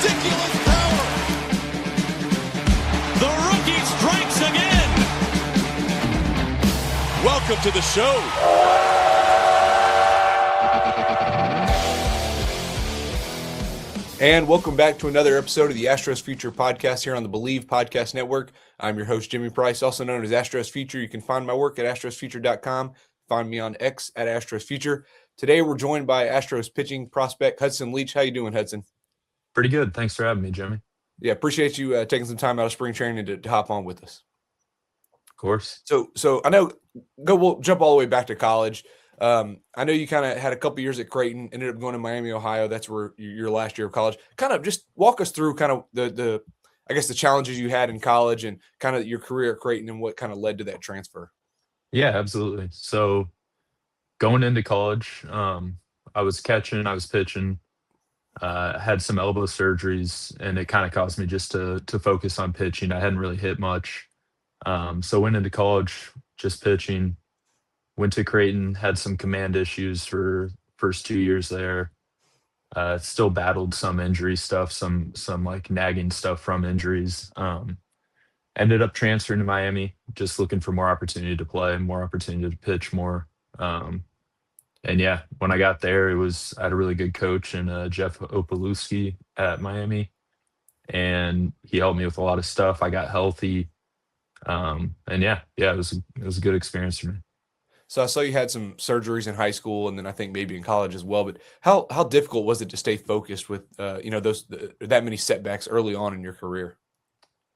ridiculous power. The rookie strikes again. Welcome to the show. And welcome back to another episode of the AstrosFuture podcast here on the Believe Podcast Network. I'm your host, Jimmy Price, also known as AstrosFuture. You can find my work at AstrosFuture.com. Find me on X at AstrosFuture. Today, we're joined by Astros pitching prospect Hudson Leach. How you doing, Hudson? Pretty good. Thanks for having me, Jimmy. Yeah, appreciate you taking some time out of spring training to hop on with us. Of course. So I know we'll jump all the way back to college. I know you kind of had a couple years at Creighton, ended up going to Miami, Ohio. That's where your last year of college. Kind of just walk us through kind of the challenges you had in college and kind of your career at Creighton and what kind of led to that transfer. Yeah, absolutely. So going into college, I was catching, I was pitching, had some elbow surgeries, and it kind of caused me just to focus on pitching. I hadn't really hit much. So went into college just pitching. Went to Creighton, had some command issues for first 2 years there. Still battled some injury stuff, some like nagging stuff from injuries. Ended up transferring to Miami, just looking for more opportunity to play, more opportunity to pitch more. And yeah, when I got there, I had a really good coach and Jeff Opalewski at Miami, and he helped me with a lot of stuff. I got healthy, and yeah, it was a good experience for me. So I saw you had some surgeries in high school, and then I think maybe in college as well. But how difficult was it to stay focused with that many setbacks early on in your career?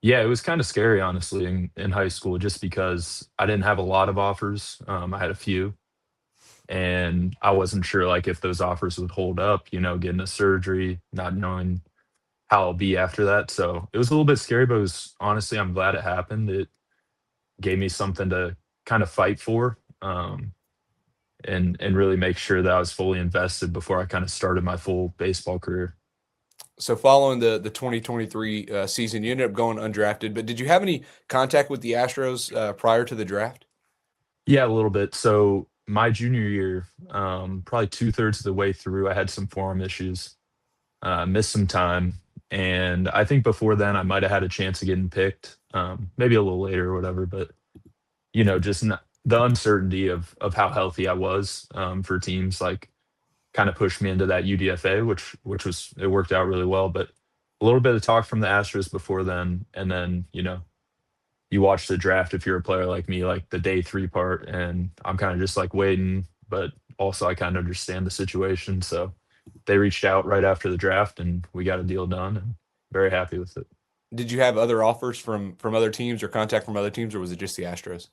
Yeah, it was kind of scary, honestly, in high school, just because I didn't have a lot of offers. I had a few, and I wasn't sure like if those offers would hold up. Getting a surgery, not knowing how I'll be after that. So it was a little bit scary, but honestly, I'm glad it happened. It gave me something to kind of fight for. And really make sure that I was fully invested before I kind of started my full baseball career. So following the 2023 season, you ended up going undrafted, but did you have any contact with the Astros prior to the draft? Yeah, a little bit. So my junior year, probably 2/3 of the way through, I had some forearm issues, missed some time. And I think before then I might have had a chance of getting picked, maybe a little later or whatever, but just not, the uncertainty of how healthy I was for teams like kind of pushed me into that UDFA, which it worked out really well. But a little bit of talk from the Astros before then, and then you watch the draft if you're a player like me, like the day 3 part, and I'm kind of just like waiting, but also I kind of understand the situation. So they reached out right after the draft, and we got a deal done, and very happy with it. Did you have other offers from other teams or contact from other teams, or was it just the Astros?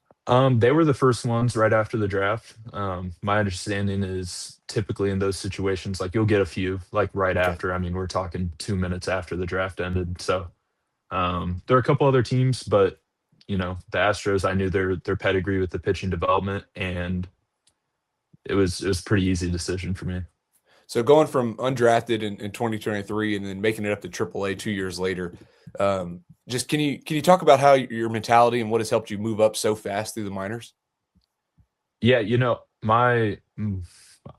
They were the first ones right after the draft. My understanding is typically in those situations, like you'll get a few like right after. I mean, we're talking 2 minutes after the draft ended. So there are a couple other teams, but the Astros, I knew their pedigree with the pitching development, and it was a pretty easy decision for me. So going from undrafted in 2023 and then making it up to AAA 2 years later, just can you talk about how your mentality and what has helped you move up so fast through the minors? Yeah, I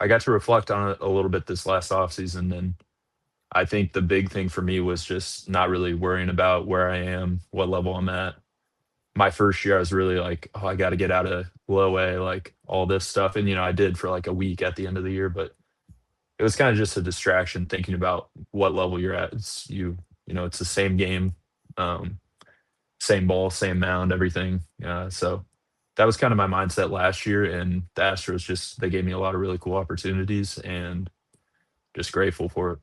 got to reflect on it a little bit this last offseason, and I think the big thing for me was just not really worrying about where I am, what level I'm at. My first year, I was really like, oh, I got to get out of low A, like all this stuff. And, I did for like a week at the end of the year, but it was kind of just a distraction thinking about what level you're at. It's it's the same game, same ball, same mound, everything. So that was kind of my mindset last year. And the Astros they gave me a lot of really cool opportunities, and just grateful for it.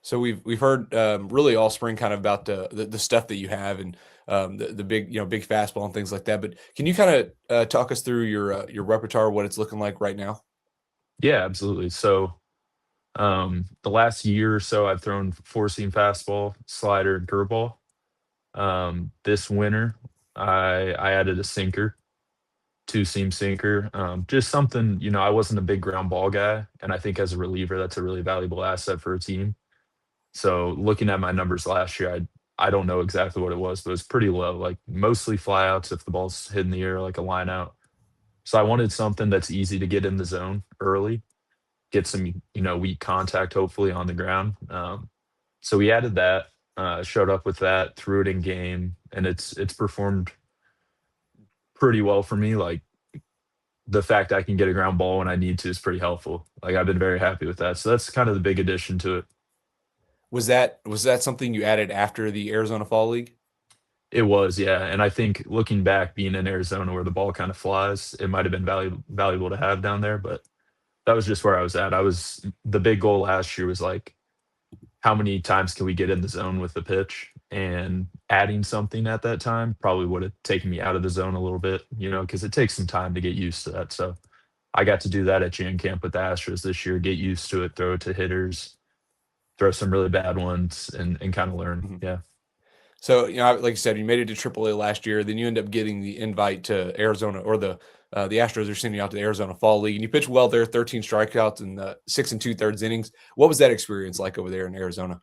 So we've heard really all spring kind of about the stuff that you have and the big big fastball and things like that. But can you kind of talk us through your repertoire, what it's looking like right now? Yeah, absolutely. So the last year or so, I've thrown 4-seam fastball, slider, and curveball. This winter, I added a sinker, 2-seam sinker. Just something, I wasn't a big ground ball guy, and I think as a reliever, that's a really valuable asset for a team. So looking at my numbers last year, I don't know exactly what it was, but it was pretty low, like mostly flyouts if the ball's hit in the air, like a line out. So I wanted something that's easy to get in the zone early, get some, weak contact hopefully on the ground. So we added that, showed up with that, threw it in game, and it's performed pretty well for me. Like the fact I can get a ground ball when I need to is pretty helpful. Like I've been very happy with that. So that's kind of the big addition to it. Was that something you added after the Arizona Fall League? It was, yeah. And I think looking back, being in Arizona where the ball kind of flies, it might have been valuable to have down there. But that was just where I was at. The big goal last year was like, how many times can we get in the zone with the pitch? And adding something at that time probably would have taken me out of the zone a little bit, because it takes some time to get used to that. So I got to do that at Jan Camp with the Astros this year, get used to it, throw it to hitters, throw some really bad ones, and kind of learn. Mhm. Yeah. So, like you said, you made it to AAA last year. Then you end up getting the invite to Arizona, or the Astros are sending you out to the Arizona Fall League, and you pitched well there, 13 strikeouts and 6 2/3 innings. What was that experience like over there in Arizona?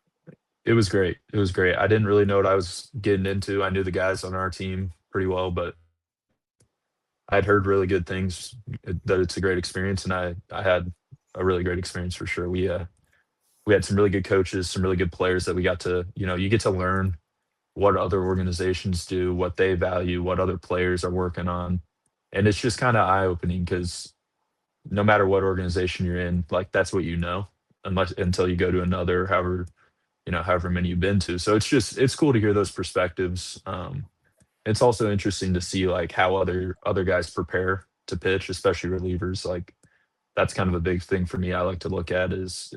It was great. It was great. I didn't really know what I was getting into. I knew the guys on our team pretty well, but I'd heard really good things, that it's a great experience, and I had a really great experience for sure. We had some really good coaches, some really good players that we got to, you get to learn what other organizations do, what they value, what other players are working on. And it's just kind of eye opening because no matter what organization you're in, like that's what unless until you go to another, however many you've been to. So it's cool to hear those perspectives. It's also interesting to see like how other guys prepare to pitch, especially relievers. Like that's kind of a big thing for me. I like to look at is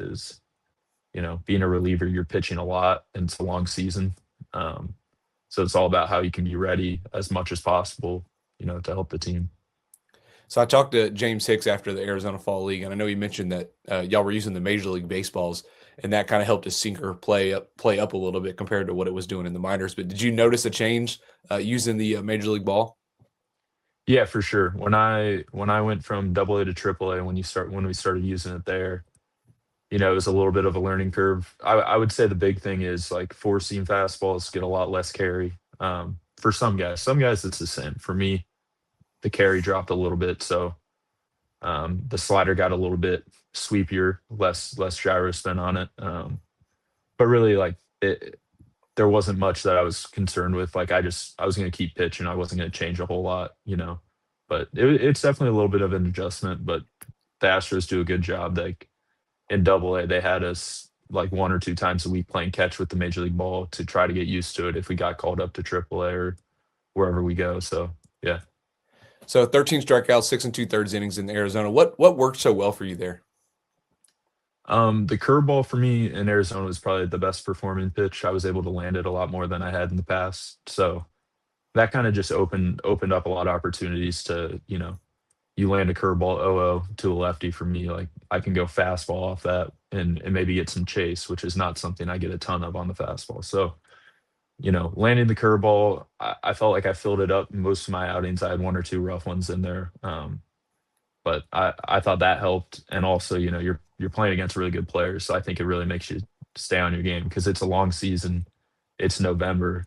being a reliever, you're pitching a lot and it's a long season. Um, so it's all about how you can be ready as much as possible, to help the team. So I talked to James Hicks after the Arizona Fall League, and I know he mentioned that y'all were using the Major League Baseballs, and that kind of helped his sinker play up a little bit compared to what it was doing in the minors. But did you notice a change using the Major League ball? Yeah, for sure. When I went from Double A to Triple A, when we started using it there, it was a little bit of a learning curve. I would say the big thing is like four seam fastballs get a lot less carry. For some guys, it's the same. For me, the carry dropped a little bit, so the slider got a little bit sweepier, less gyro spin on it. But really, like there wasn't much that I was concerned with. Like I was going to keep pitching. I wasn't going to change a whole lot. But it's definitely a little bit of an adjustment. But the Astros do a good job. Like in Double A, they had us like one or two times a week playing catch with the Major League ball to try to get used to it if we got called up to Triple A or wherever we go. So yeah. So 13 strikeouts, 6 2/3 innings in Arizona. What worked so well for you there? The curveball for me in Arizona was probably the best performing pitch. I was able to land it a lot more than I had in the past. So that kind of just opened up a lot of opportunities to, you land a curveball 0 to a lefty for me, like I can go fastball off that and maybe get some chase, which is not something I get a ton of on the fastball. So, landing the curveball, I felt like I filled it up most of my outings. I had one or two rough ones in there. But I thought that helped. And also, you're playing against really good players. So I think it really makes you stay on your game because it's a long season. It's November.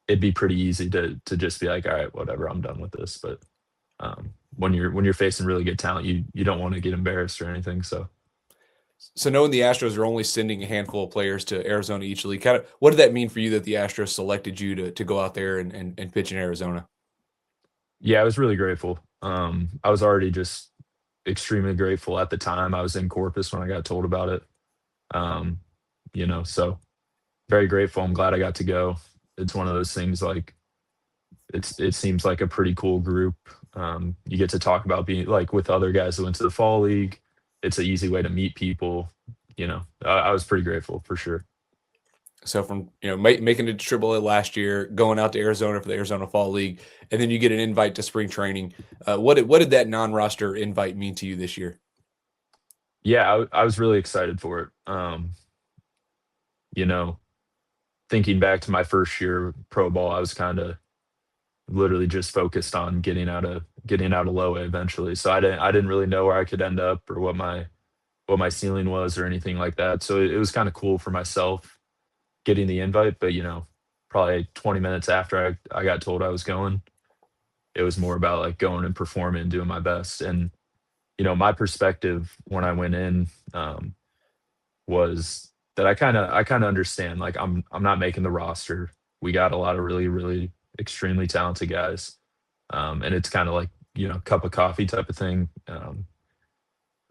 It'd be pretty easy to just be like, all right, whatever, I'm done with this. But when you're facing really good talent, you don't want to get embarrassed or anything. So knowing the Astros are only sending a handful of players to Arizona each league, kind of what did that mean for you that the Astros selected you to go out there and pitch in Arizona? Yeah, I was really grateful. I was already just extremely grateful at the time. I was in Corpus when I got told about it. Um, so very grateful. I'm glad I got to go. It's one of those things like it seems like a pretty cool group. You get to talk about being like with other guys that went to the fall league. It's an easy way to meet people. I was pretty grateful for sure. So from making it to AAA last year, going out to Arizona for the Arizona Fall League, and then you get an invite to spring training. What did that non-roster invite mean to you this year? Yeah, I was really excited for it. You know, Thinking back to my first year pro ball, I was kind of literally just focused on getting out of low A eventually. So I didn't really know where I could end up or what my ceiling was or anything like that. So it was kind of cool for myself getting the invite, but probably 20 minutes after I got told I was going, it was more about like going and performing and doing my best. And my perspective when I went in was that I kind of understand. Like I'm not making the roster. We got a lot of really really extremely talented guys, and it's kind of like cup of coffee type of thing.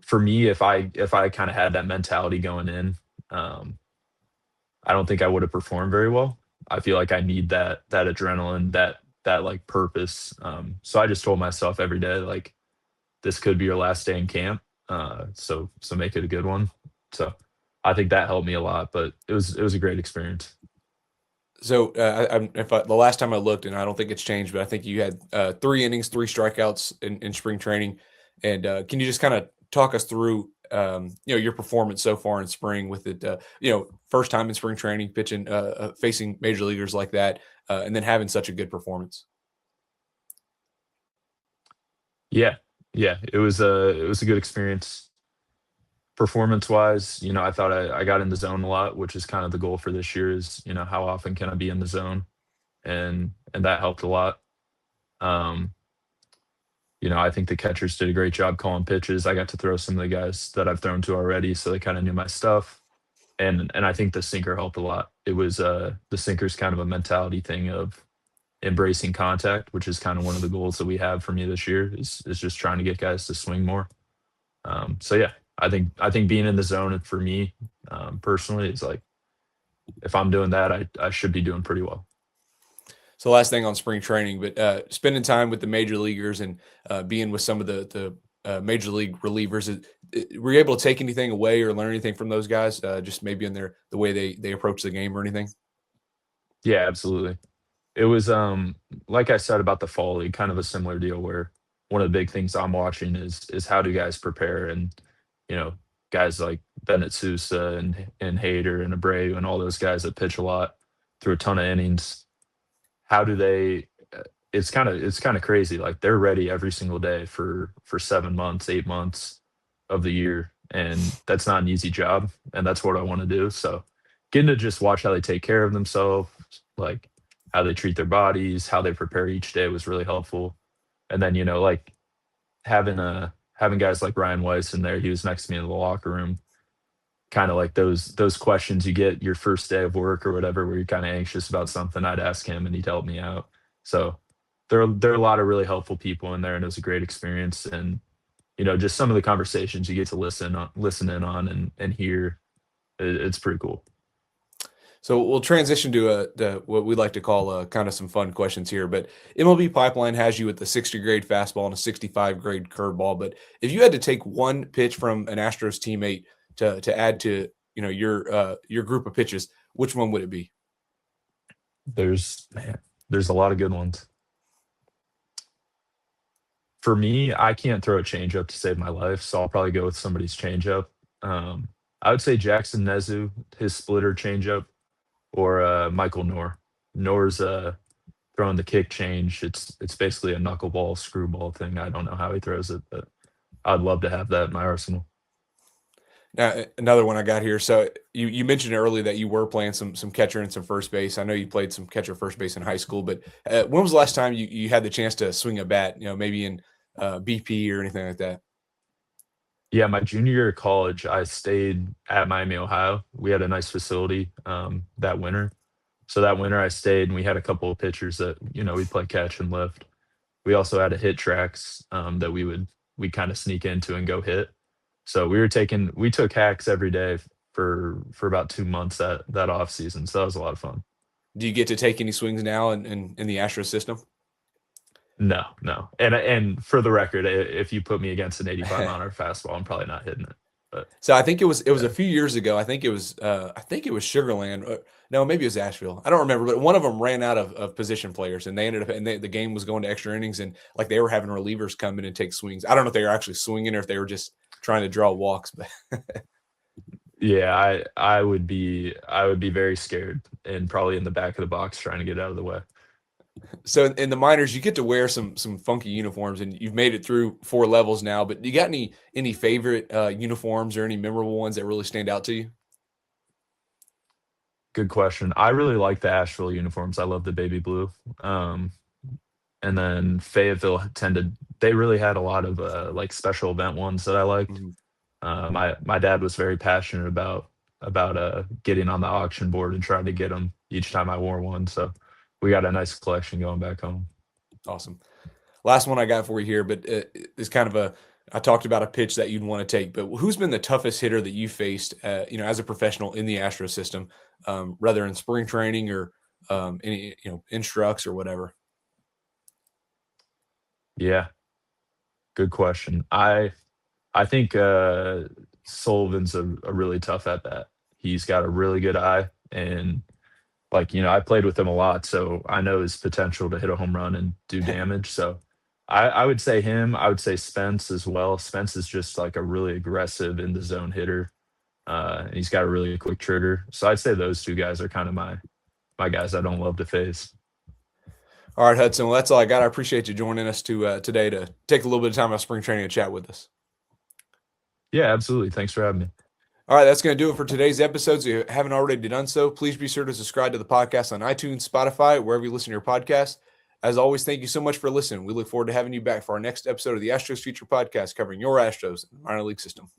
For me, if I kind of had that mentality going in, um, I don't think I would have performed very well. I feel like I need that adrenaline, that like purpose. So I just told myself every day, like, this could be your last day in camp. So make it a good one. So I think that helped me a lot. But it was a great experience. So the last time I looked, and I don't think it's changed, but I think you had 3 innings, 3 strikeouts in spring training. And can you just kind of talk us through your performance so far in spring with it? First time in spring training, pitching, facing major leaguers like that, and then having such a good performance. Yeah, yeah. It was a good experience. Performance wise, I thought I got in the zone a lot, which is kind of the goal for this year. Is how often can I be in the zone, and that helped a lot. Um, I think the catchers did a great job calling pitches. I got to throw some of the guys that I've thrown to already, so they kind of knew my stuff. And I think the sinker helped a lot. It was the sinker's kind of a mentality thing of embracing contact, which is kind of one of the goals that we have for me this year is just trying to get guys to swing more. So yeah, I think being in the zone for me personally is like, if I'm doing that, I should be doing pretty well. So last thing on spring training, but spending time with the major leaguers and being with some of the major league relievers, were you able to take anything away or learn anything from those guys? Just maybe in the way they approach the game or anything. Yeah, absolutely. It was like I said about the fall league, kind of a similar deal where one of the big things I'm watching is how do guys prepare, and you know guys like Bennett Sousa and Hader and Abreu and all those guys that pitch a lot through a ton of innings. How do they? It's kind of crazy. Like, they're ready every single day for 7 months, 8 months of the year, and that's not an easy job. And that's what I want to do. So getting to just watch how they take care of themselves, like how they treat their bodies, how they prepare each day was really helpful. And then like having guys like Ryan Weiss in there, he was next to me in the locker room, kind of like those questions you get your first day of work or whatever, where you're kind of anxious about something. I'd ask him and he'd help me out. So there are a lot of really helpful people in there, and it was a great experience. And just some of the conversations you get to listen in on and hear, it's pretty cool. So we'll transition to what we like to call kind of some fun questions here. But MLB Pipeline has you at the 60 grade fastball and a 65 grade curveball. But if you had to take one pitch from an Astros teammate to add to your group of pitches, which one would it be? There's a lot of good ones. For me, I can't throw a changeup to save my life, so I'll probably go with somebody's changeup. I would say Jackson Nezu, his splitter changeup, or Michael Noor. Noor's throwing the kick change. It's basically a knuckleball screwball thing. I don't know how he throws it, but I'd love to have that in my arsenal. Now, another one I got here. So you mentioned earlier that you were playing some catcher and some first base. I know you played some catcher first base in high school, but when was the last time you had the chance to swing a bat? Maybe in BP or anything like that. Yeah, my junior year of college, I stayed at Miami, Ohio. We had a nice facility that winter. So that winter I stayed, and we had a couple of pitchers that we'd play catch and lift. We also had a hit tracks that we kind of sneak into and go hit. So we took hacks every day for about 2 months that off season. So that was a lot of fun. Do you get to take any swings now in the Astro system? No, no. And for the record, if you put me against an 85-mile-an-hour fastball, I'm probably not hitting it. But So I think it was a few years ago. I think it was Sugarland. No, maybe it was Asheville. I don't remember, but one of them ran out of position players, and they ended up and the game was going to extra innings, and like they were having relievers come in and take swings. I don't know if they were actually swinging or if they were just trying to draw walks. But yeah, I would be very scared and probably in the back of the box trying to get out of the way. so in the minors, you get to wear some funky uniforms, and you've made it through 4 levels now. But do you got any favorite uniforms or any memorable ones that really stand out to you? Good question. I really like the Asheville uniforms. I love the baby blue. Um, and then Fayetteville they really had a lot of like special event ones that I liked. Mhm. about getting on the auction board and trying to get them each time I wore one. So we got a nice collection going back home. Awesome. Last one I got for you here, but it's kind of I talked about a pitch that you'd want to take, but who's been the toughest hitter that you faced, as a professional in the Astro system, rather in spring training or any, instructs or whatever? Yeah, good question. I think Sullivan's a really tough at bat. He's got a really good eye, and I played with him a lot, so I know his potential to hit a home run and do damage. So I would say him. I would say Spence as well. Spence is just like a really aggressive in the zone hitter. And he's got a really quick trigger. So I'd say those two guys are kind of my guys I don't love to face. All right, Hudson. Well, that's all I got. I appreciate you joining us today to take a little bit of time out of spring training and chat with us. Yeah, absolutely. Thanks for having me. All right, that's going to do it for today's episodes. If you haven't already done so, please be sure to subscribe to the podcast on iTunes, Spotify, wherever you listen to your podcast. As always, thank you so much for listening. We look forward to having you back for our next episode of the AstrosFuture podcast covering your Astros in the minor league system.